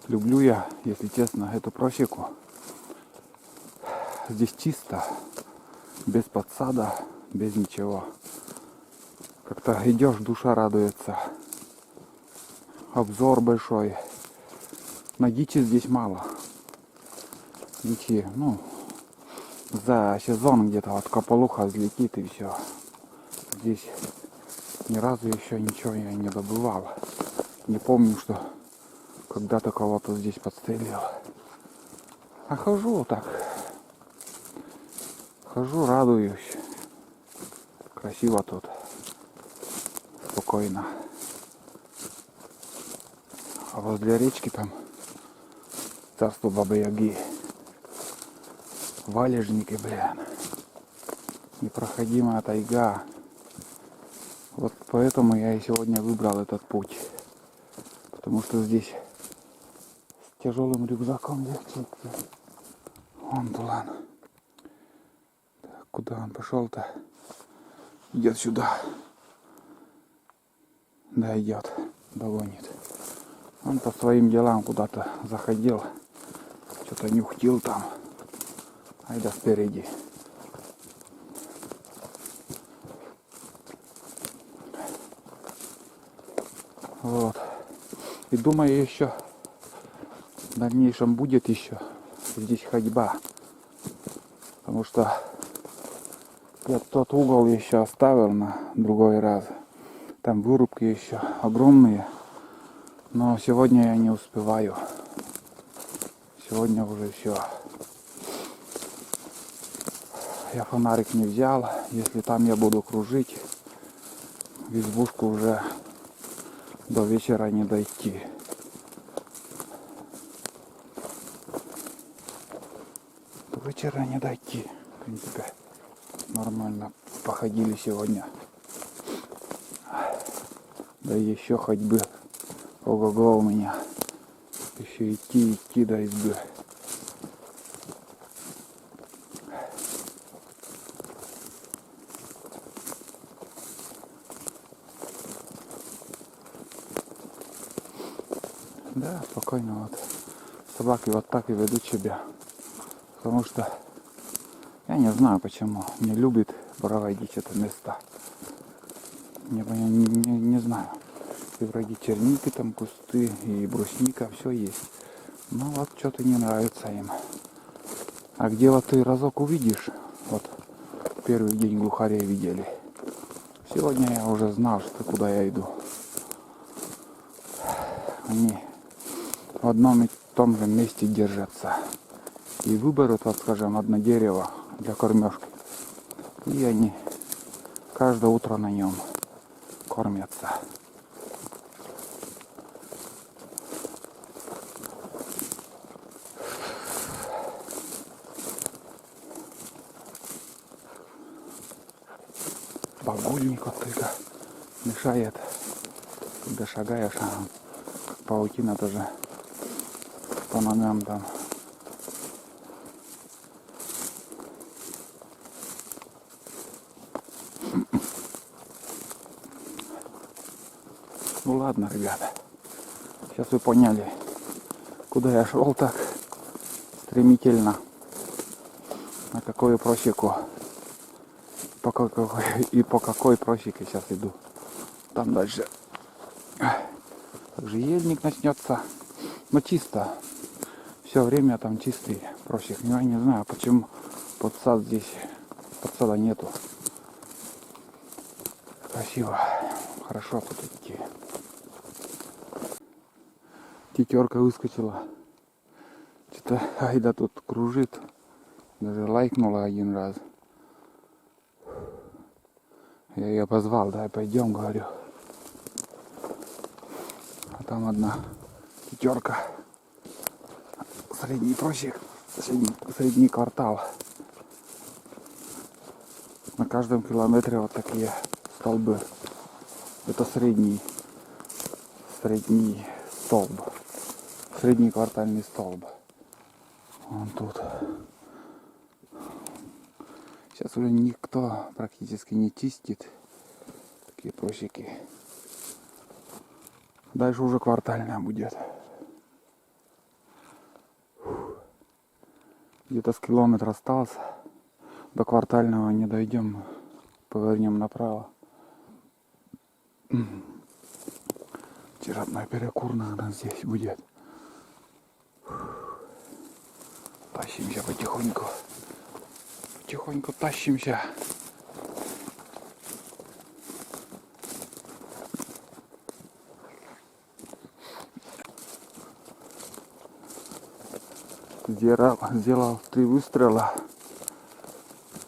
Люблю я, если честно, эту просеку. Здесь чисто, без подсада, без ничего. Как-то идешь, душа радуется. Обзор большой. На дичи здесь мало. Дичи, за сезон где-то вот кополуха взлетит и все. Здесь ни разу еще ничего я не добывал. Не помню, что когда-то кого-то здесь подстрелил. А хожу так. Хожу, радуюсь. Красиво тут. Спокойно. А возле речки там царство Бабы-Яги. Валежники, блин. Непроходимая тайга. Вот поэтому я и сегодня выбрал этот путь. Потому что здесь с тяжелым рюкзаком легче. Вон тулан. Так, куда он пошел-то? Идет сюда. Да, идет. Догонит. Он по своим делам куда-то заходил. Что-то нюхтил там. Айда спереди. Вот. И думаю, еще в дальнейшем будет еще здесь ходьба. Потому что я тот угол еще оставил на другой раз. Там вырубки еще огромные. Но сегодня я не успеваю. Сегодня уже все. Я фонарик не взял. Если там я буду кружить, в избушку уже до вечера не дойти. До вечера не дойти. В принципе, нормально походили сегодня. Да и еще ходьбы. Ого-го у меня. Еще идти до избы. Да, спокойно вот. Собаки вот так и ведут себя. Потому что я не знаю почему. Не любит проводить это место. Не знаю. И вроде черники там, кусты и брусника, все есть. Но вот что-то не нравится им. А где вот ты разок увидишь, вот первый день глухарей видели. Сегодня я уже знал, что куда я иду. Они в одном и том же месте держатся. И выберут, вот скажем, одно дерево для кормежки. И они каждое утро на нем кормятся. Багульник вот только мешает, когда шагаешь, как паутина тоже по ногам там. Ну ладно, ребята, сейчас вы поняли, куда я шел так стремительно, на какую просеку, по какой просеке сейчас иду. Там дальше также ельник начнется, но чисто, все время там чистый просек. Я не знаю, почему подсад здесь, подсада нету. Красиво, хорошо тут идти. Тетерка выскочила. Что-то Айда тут кружит. Даже лайкнула один раз. Я ее позвал, давай пойдем, говорю. А там одна тетерка. Средний просек, средний квартал. На каждом километре вот такие столбы. Это средний столб. Средний квартальный столб. Вон тут. Сейчас уже никто практически не чистит такие просеки. Дальше уже квартальная будет. Где-то с километра остался. До Квартального не дойдем. Повернем направо. Очередной перекур, наверное, здесь будет. Тащимся потихоньку. Потихоньку тащимся. Сделал 3 выстрела.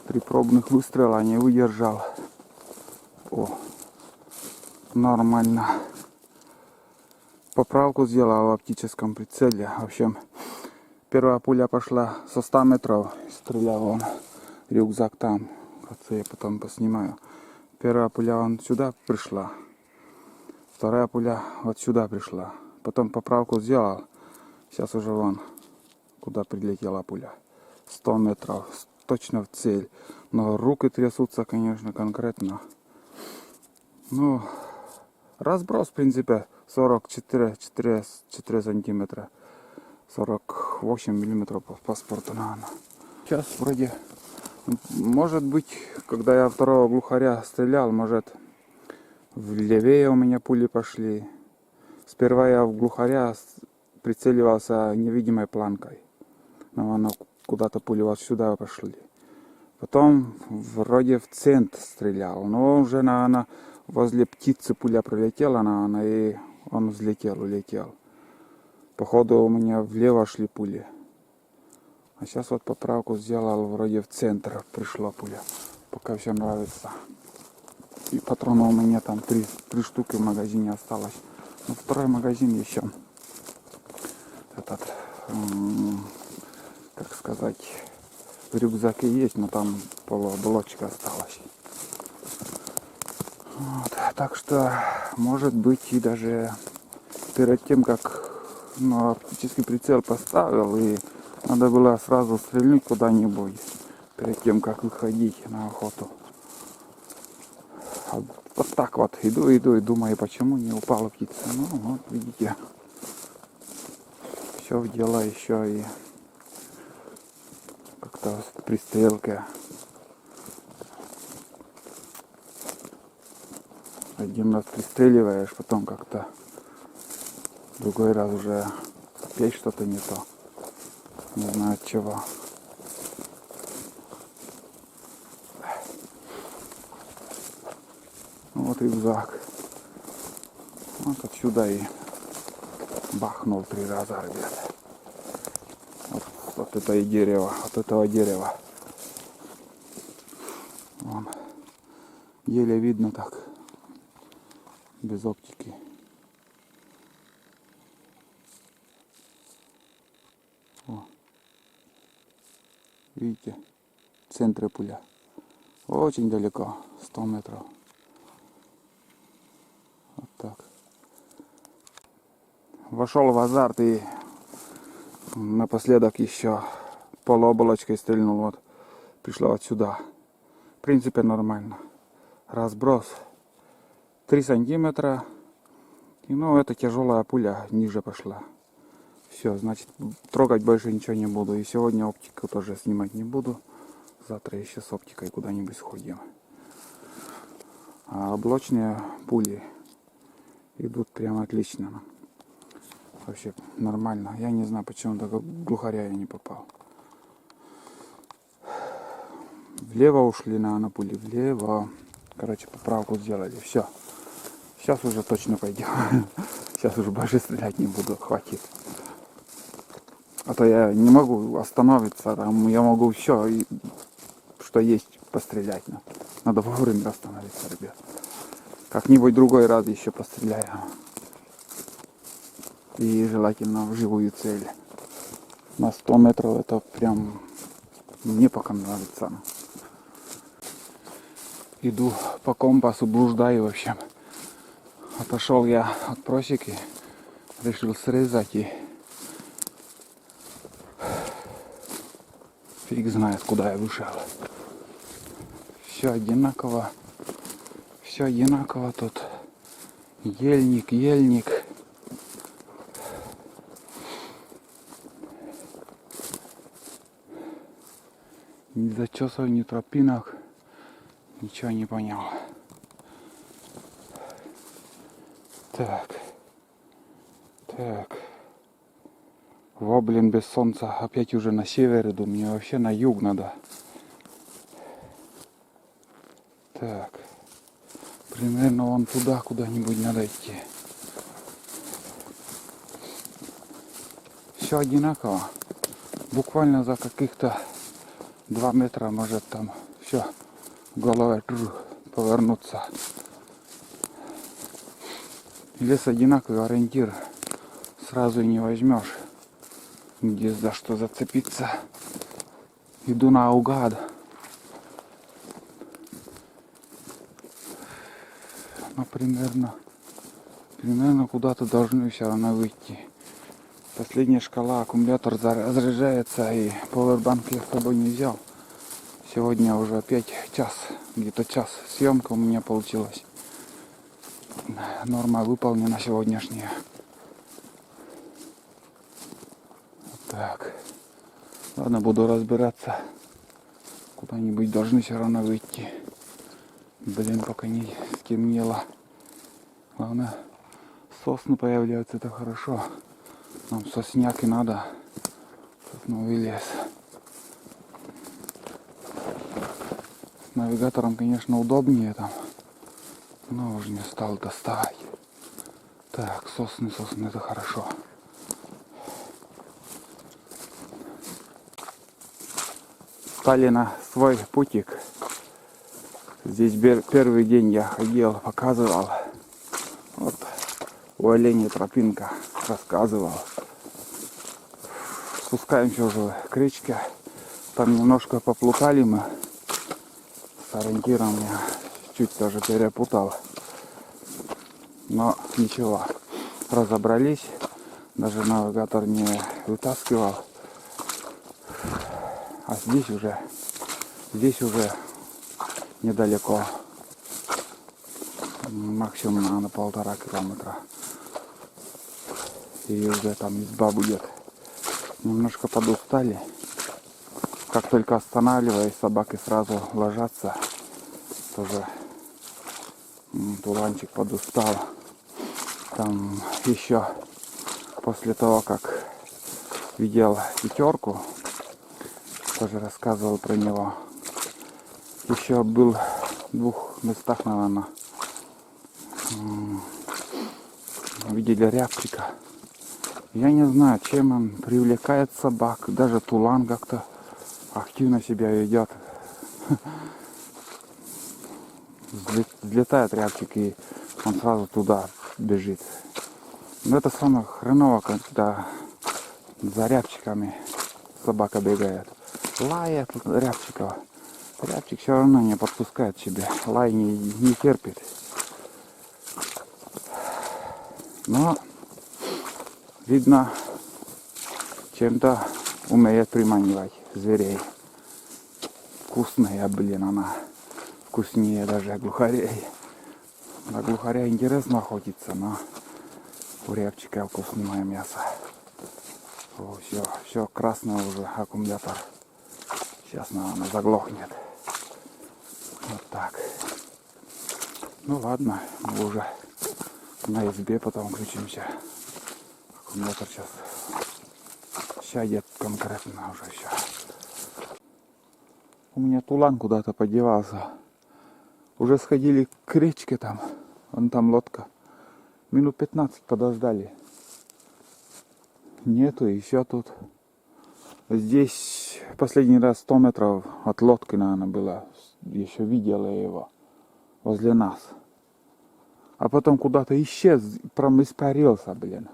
3 пробных выстрела, не выдержал. О, нормально. Поправку сделал в оптическом прицеле. В общем, первая пуля пошла со 100 метров. Стрелял он. Рюкзак там. Хотя я потом поснимаю. Первая пуля он сюда пришла. Вторая пуля вот сюда пришла. Потом поправку сделал. Сейчас уже вон куда прилетела пуля. 100 метров. Точно в цель. Но руки трясутся, конечно, конкретно. Ну, разброс, в принципе, 44 сантиметра. 48 миллиметров по паспорту, наверное. Сейчас вроде, может быть, когда я второго глухаря стрелял, может, в левее у меня пули пошли. Сперва я в глухаря прицеливался невидимой планкой. Но она куда-то пули вот сюда пошли. Потом вроде в центр стрелял. Но уже, наверное, возле птицы пуля пролетела, наверное, и он взлетел, улетел. Походу у меня влево шли пули. А сейчас вот поправку сделал, вроде в центр пришла пуля. Пока все нравится. И патронов у меня там 3 штуки в магазине осталось. Ну, второй магазин еще. Этот, как сказать, в рюкзаке есть, но там полуоболочка осталась. Вот, так что, может быть, и даже перед тем, как оптический прицел поставил, и надо было сразу стрельнуть куда-нибудь, перед тем, как выходить на охоту. Вот так вот, иду и думаю, почему не упала птица. Ну, вот, видите, все в дело еще и как-то при стрелке. Один раз пристреливаешь, потом как-то другой раз уже опять что-то не то. Не знаю от чего. Вот рюкзак. Вот отсюда и бахнул 3 раза, ребят. Вот это и дерево, от этого дерева. Вон. Еле видно так. Без оптики. О. Видите? В центре пуля. Очень далеко. 100 метров. Вот так. Вошел в азарт и напоследок еще полуоболочкой стрельнул. Вот. Пришла вот сюда. В принципе нормально. Разброс 3 сантиметра. И ну это тяжелая пуля ниже пошла. Все, значит, трогать больше ничего не буду. И сегодня оптику тоже снимать не буду. Завтра еще с оптикой куда-нибудь сходим. А облачные пули идут прям отлично. Вообще нормально. Я не знаю, почему до глухаря я не попал. Влево ушли на пули. Влево. Короче, поправку сделали. Все. Сейчас уже точно пойдем. Сейчас уже больше стрелять не буду. Хватит. А то я не могу остановиться. Там я могу все, что есть, пострелять. Надо вовремя остановиться, ребят. Как-нибудь другой раз еще постреляю. И желательно в живую цель. На 100 метров это прям мне пока нравится. Иду по компасу, блуждаю, в общем. Отошел я от просеки, решил срезать и фиг знает, куда я вышел. Все одинаково тут. Ельник. Из зачесывания тропинок ничего не понял. Так. Во, блин, без солнца. Опять уже на север иду. Мне вообще на юг надо. Так. Примерно вон туда куда-нибудь надо идти. Все одинаково. Буквально за каких-то 2 метра может там все головой повернуться. Лес одинаковый, ориентир сразу и не возьмешь, где за что зацепиться. Иду наугад. Но примерно куда-то должны все равно выйти. Последняя шкала, аккумулятор заряжается, и powerbank я с собой не взял. Сегодня уже опять где-то час съемка у меня получилась. Норма выполнена сегодняшняя. Так. Ладно, буду разбираться. Куда-нибудь должны все равно выйти. Блин, пока не стемнело. Главное, сосны появляются, это хорошо. Нам сосняк и надо. Сосновый лес. С навигатором, конечно, удобнее там. Но уже не стал доставать. Так, сосны, это хорошо. Стали на свой путик. Здесь первый день я ходил, показывал. Вот у оленей тропинка, рассказывал. Спускаемся уже к речке. Там немножко поплутали мы. С ориентиром я чуть тоже перепутал. Но ничего, разобрались. Даже навигатор не вытаскивал. А здесь уже недалеко. Максимум на 1,5 километра. И уже там изба будет. Немножко подустали. Как только останавливаюсь, собаки сразу ложатся. Тоже туланчик подустал. Там еще после того, как видел пятерку, тоже рассказывал про него. Еще был в 2 местах, наверное. Видели рябчика. Я не знаю, чем он привлекает собак. Даже тулан как-то активно себя ведет. Взлетает рябчик, и он сразу туда бежит. Но это самое хреново, когда за рябчиками собака бегает. Лает рябчикова. Рябчик все равно не подпускает себе. Лай не терпит. Но видно, чем-то умеет приманивать зверей. Вкусная, блин, она. Вкуснее даже глухарей. На глухаря интересно охотиться, но у рябчика вкусное мясо. О, все красное уже аккумулятор. Сейчас, наверное, заглохнет. Вот так. Ну ладно, мы уже на избе потом включимся. Аккумулятор сейчас сядет конкретно уже все. У меня тулан куда-то подевался. Уже сходили к речке там. Вон там лодка. Минут 15 подождали. Нету, еще тут. Здесь последний раз 100 метров от лодки, наверное, было. Еще видела я его. Возле нас. А потом куда-то исчез. Прям испарился, блин.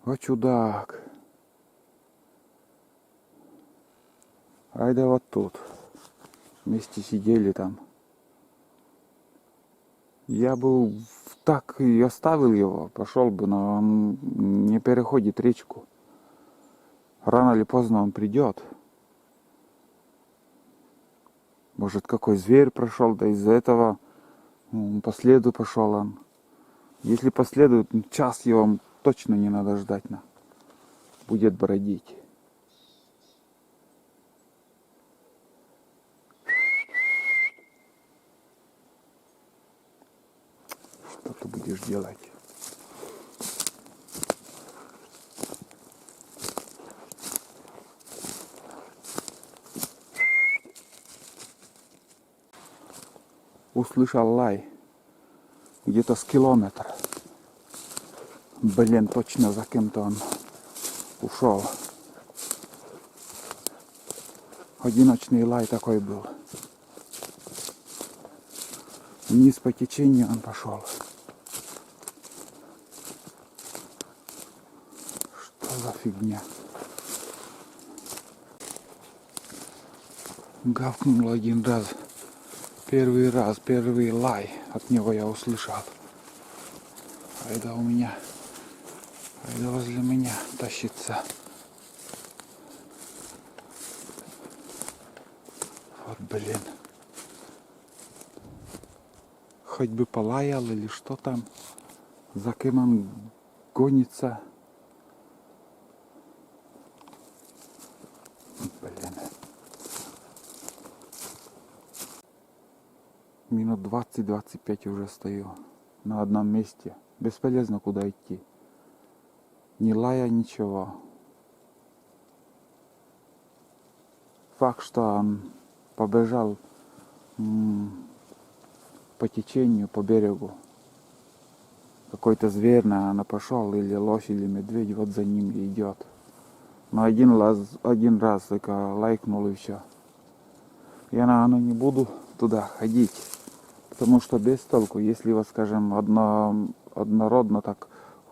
О, чудак. Ай да вот тут. Вместе сидели там. Я бы так и оставил его, пошел бы, но он не переходит речку. Рано или поздно он придет. Может, какой зверь прошел, да из-за этого по следу пошел он. Если последует, час его точно не надо ждать. Будет бродить. будешь делать. Услышал лай. Где-то с километра. Блин, точно за кем-то он ушел. Одиночный лай такой был. Вниз по течению он пошел. Что за фигня? Гавкнул один раз. Первый лай от него я услышал. А это у меня, а это возле меня тащится. Вот блин. Хоть бы полаял или что там. За кем он гонится. Блин. Минут 20-25 уже стою. На одном месте. Бесполезно куда идти. Ни лая, ничего. Факт, что он побежал по течению, по берегу. Какой-то зверь, наверное, пошел, или лось, или медведь, вот за ним и идет. Но один раз только лайкнул и все. Я, наверное, не буду туда ходить. Потому что без толку, если вот, скажем, однородно так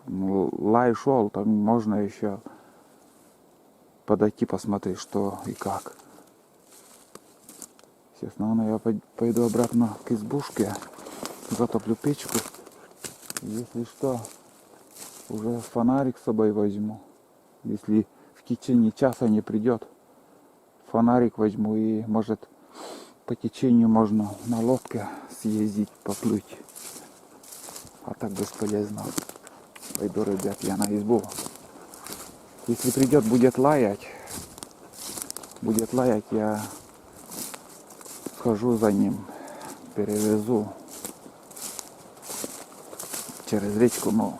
лай шел, там можно еще подойти посмотреть, что и как. Сейчас, наверное, я пойду обратно к избушке, затоплю печку. Если что, уже фонарик с собой возьму. Если в течение часа не придет, фонарик возьму и, может, по течению можно на лодке съездить, поплыть. А так бесполезно. Пойду, ребят, я на избу. Если придет, будет лаять, я схожу за ним, перевезу через речку, ну,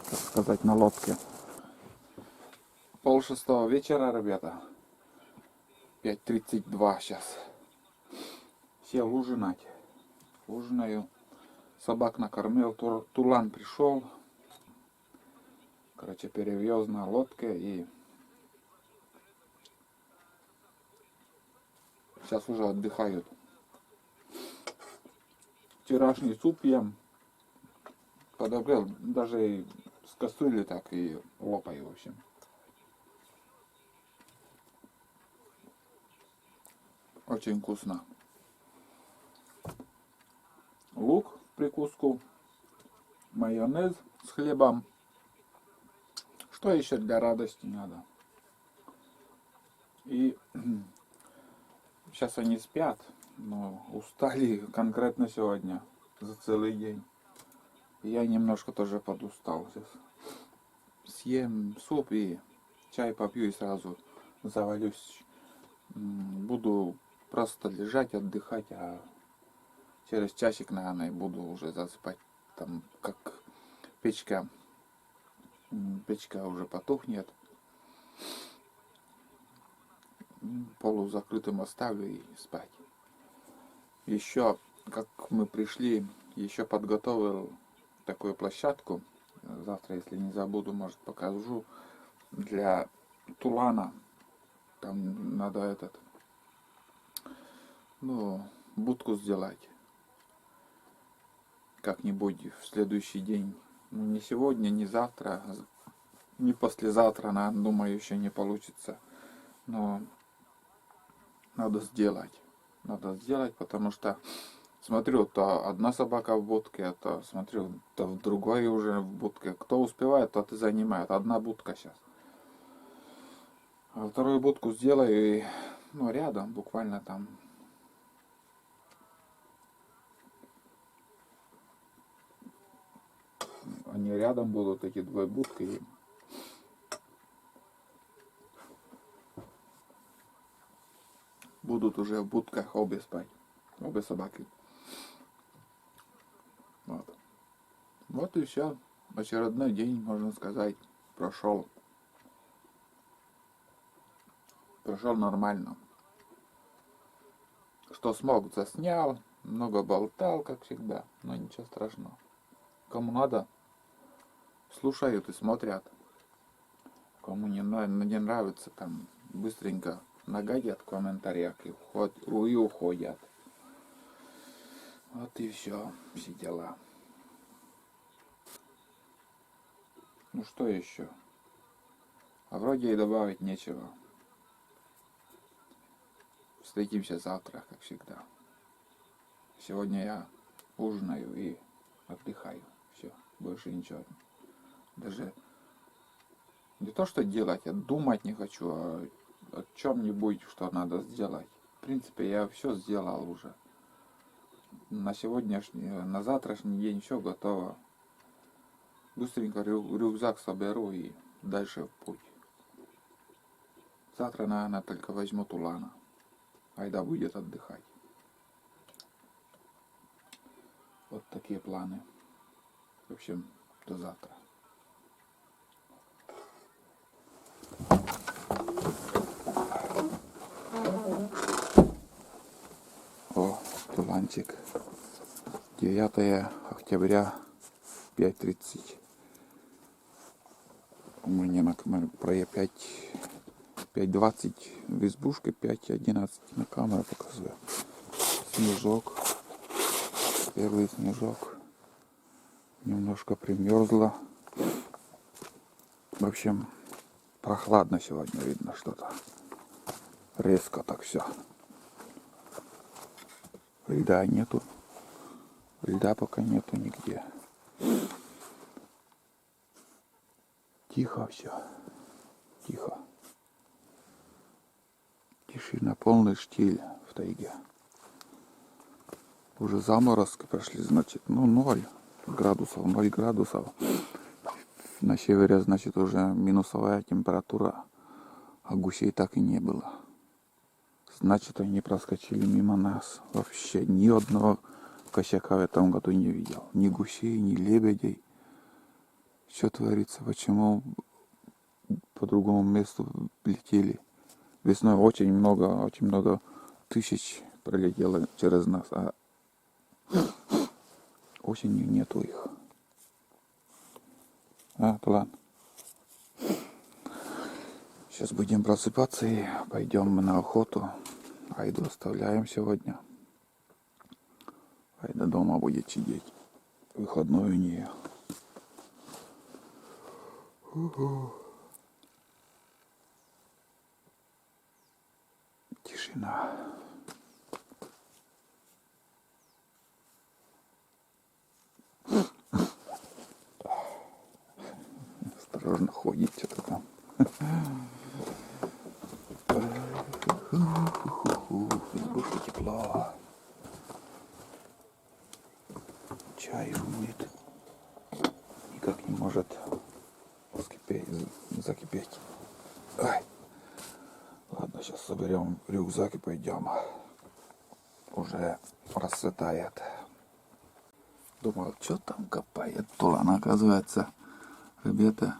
так сказать, на лодке. 5:30 вечера, ребята. 5:32 сейчас. Сел ужинать. Ужинаю. Собак накормил, Тулан пришел. Короче, перевез на лодке и сейчас уже отдыхают. Вчерашний суп ем. Подогрел, даже и с кастрюли так и лопаю, в общем. Очень вкусно. Лук в прикуску, майонез с хлебом. Что еще для радости надо? И сейчас они спят, но устали конкретно сегодня за целый день. И я немножко тоже подустал сейчас. Съем суп и чай попью и сразу завалюсь. Буду просто лежать, отдыхать, а через часик, наверное, буду уже засыпать. Там как печка уже потухнет. Полузакрытым оставлю и спать. Еще, как мы пришли, еще подготовил такую площадку. Завтра, если не забуду, может, покажу. Для Тулана. Там надо будку сделать. Как-нибудь в следующий день. Ну, не сегодня, не завтра, не послезавтра, думаю, еще не получится. Но надо сделать. Потому что смотрю, то одна собака в будке, то смотрю, то в другой уже в будке. Кто успевает, тот и занимает. Одна будка сейчас. А вторую будку сделаю и, рядом, буквально там. Они рядом будут, эти две будки. И будут уже в будках обе спать. Обе собаки. Вот. Вот и все. Очередной день, можно сказать, прошел. Прошел нормально. Что смог, заснял. Много болтал, как всегда. Но ничего страшного. Кому надо, слушают и смотрят. Кому не нравится, там быстренько нагадят в комментариях и уходят. Вот и все дела. Ну что еще? А вроде и добавить нечего. Встретимся завтра, как всегда. Сегодня я ужинаю и отдыхаю. Все, больше ничего. Даже не то, что делать, я думать не хочу, а о чем-нибудь, что надо сделать. В принципе, я все сделал уже. На завтрашний день все готово. Быстренько рюкзак соберу и дальше в путь. Завтра, наверное, только возьму Тулана. Айда будет отдыхать. Вот такие планы. В общем, до завтра. О, Туланчик. 9 октября, 5:30. У меня на камере 5:20 в избушке, 5:11 на камеру показываю. Снежок. Первый снежок. Немножко примерзло. В общем, прохладно сегодня, видно что-то. Резко так все. Льда нету. Льда пока нету нигде. Тихо все. Тихо. Тишина, полный штиль в тайге. Уже заморозки прошли, значит, 0 градусов, 0 градусов. На севере, значит, уже минусовая температура, а гусей так и не было. Значит, они проскочили мимо нас. Вообще ни одного косяка в этом году не видел. Ни гусей, ни лебедей. Что творится? Почему по другому месту летели? Весной очень много тысяч пролетело через нас, а осенью нету их. Ладно. Сейчас будем просыпаться и пойдем на охоту. Айду оставляем сегодня. Айда дома будет сидеть. Выходной у нее. Тишина. Осторожно ходит что-то там. Избушка тепло. Чай будет. Никак не может закипеть. Ай. Ладно, сейчас соберем рюкзак и пойдем. Уже расцветает. Думал, что там копает Тулан. Оказывается, ребята,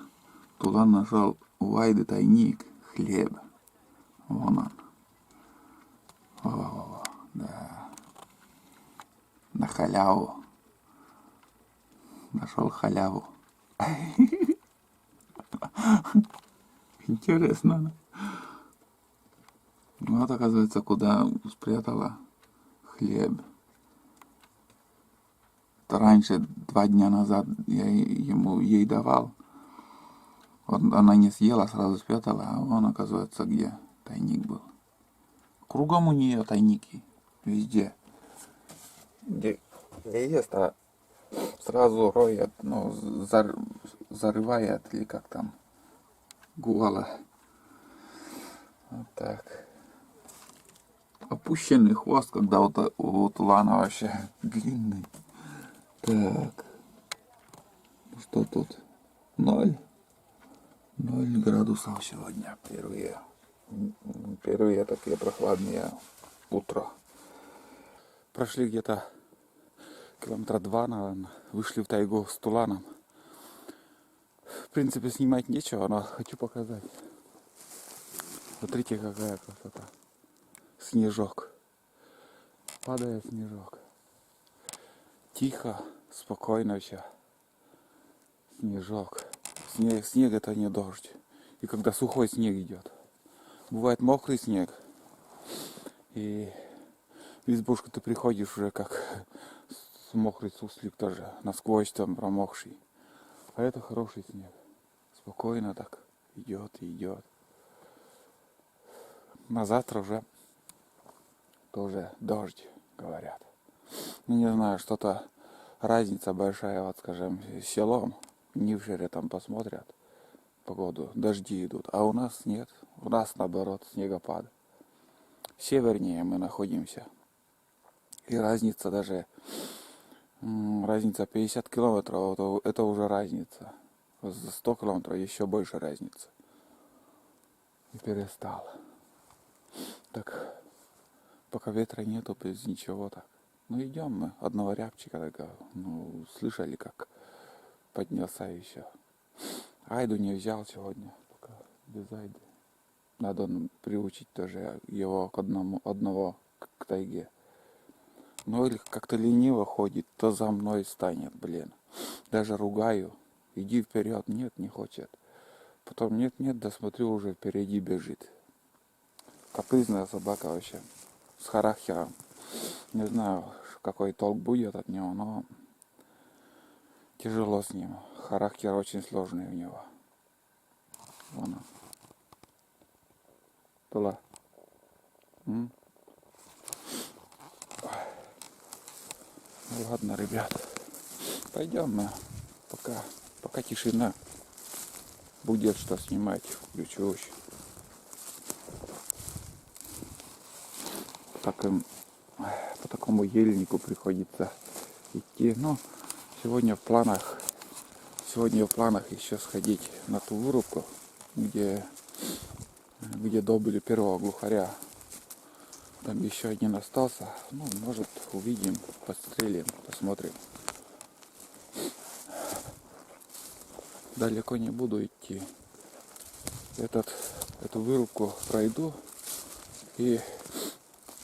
Тулан нашел у Айды тайник, хлеб. Вон он. О, да. На халяву. Нашел халяву. Интересно. Вот, оказывается, куда спрятала хлеб. Раньше, 2 дня назад, я ей давал. Вот она не съела, сразу спрятала, а он, оказывается, где тайник был. Кругом у нее тайники. Везде. Где ест, а сразу роет, зарывает, или как там, гуала. Вот так. Опущенный хвост, когда у Тулана вообще длинный. Так. Что тут? 0 градусов сегодня. Первые такие прохладные утро. Прошли где-то километра 2, наверное. Вышли в тайгу с туланом. В принципе, снимать нечего, но хочу показать. Смотрите, какая красота. Снежок. Падает снежок. Тихо, спокойно все. Снежок. Снег это не дождь. И когда сухой снег идет. Бывает мокрый снег. И в избушку ты приходишь уже как мокрый суслик тоже. Насквозь там промокший. А это хороший снег. Спокойно так идет и идет. На завтра уже тоже дождь, говорят. Ну, не знаю, что-то разница большая, вот скажем, с селом. Нившире там посмотрят погоду, дожди идут, а у нас нет. У нас наоборот снегопад. Севернее мы находимся. И разница даже, разница 50 километров, это уже разница. За 100 километров еще больше разница. И перестал. Так, пока ветра нету, без ничего так. Ну идем мы, одного рябчика такого, ну слышали, как поднялся еще. Айду не взял сегодня, пока без Айды. Надо приучить тоже его к одного к тайге. Ну или как-то лениво ходит, то за мной станет, блин. Даже ругаю, иди вперед, нет, не хочет. Потом нет, да смотрю, уже впереди бежит. Капризная собака вообще, с характером. Не знаю, какой толк будет от него, но тяжело с ним. Характер очень сложный у него. Вон он. Тула. Ну ладно, ребят. Пойдем мы. Пока тишина. Будет что снимать. Включусь. По такому ельнику приходится идти. Но сегодня в планах еще сходить на ту вырубку, где добыли первого глухаря. Там еще один остался. Ну, может, увидим, подстрелим, посмотрим. Далеко не буду идти. Эту вырубку пройду и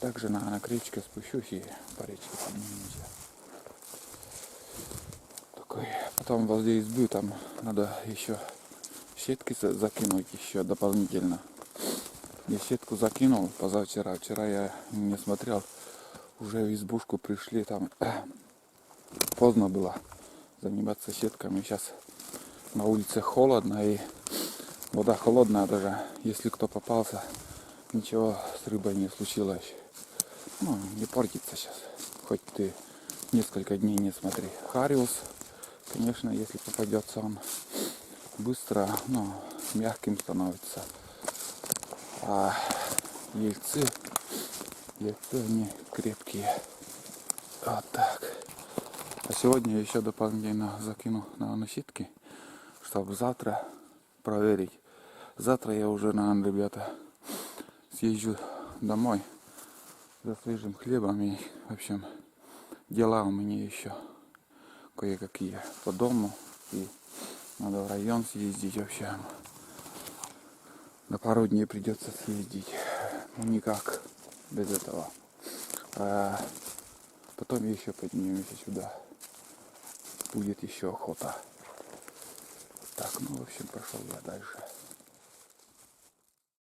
также на крючке спущусь и по речке поднимемся. Потом возле избы там надо еще сетки закинуть еще дополнительно. Я сетку закинул позавчера. Вчера я не смотрел. Уже в избушку пришли. Там поздно было заниматься сетками. Сейчас на улице холодно и вода холодная даже. Если кто попался, ничего с рыбой не случилось. Ну, не портится сейчас. Хоть ты несколько дней не смотри. Хариус, конечно, если попадется, он быстро, мягким становится. А яйцы они крепкие. Вот так. А сегодня еще дополнительно закину на сетки, чтобы завтра проверить. Завтра я уже, наверное, ребята, съезжу домой за свежим хлебом. И, в общем, дела у меня еще кое-какие по дому. И надо в район съездить вообще. На пару дней придется съездить. Ну никак без этого. А потом еще поднимемся сюда. Будет еще охота. Так, в общем, пошел я дальше.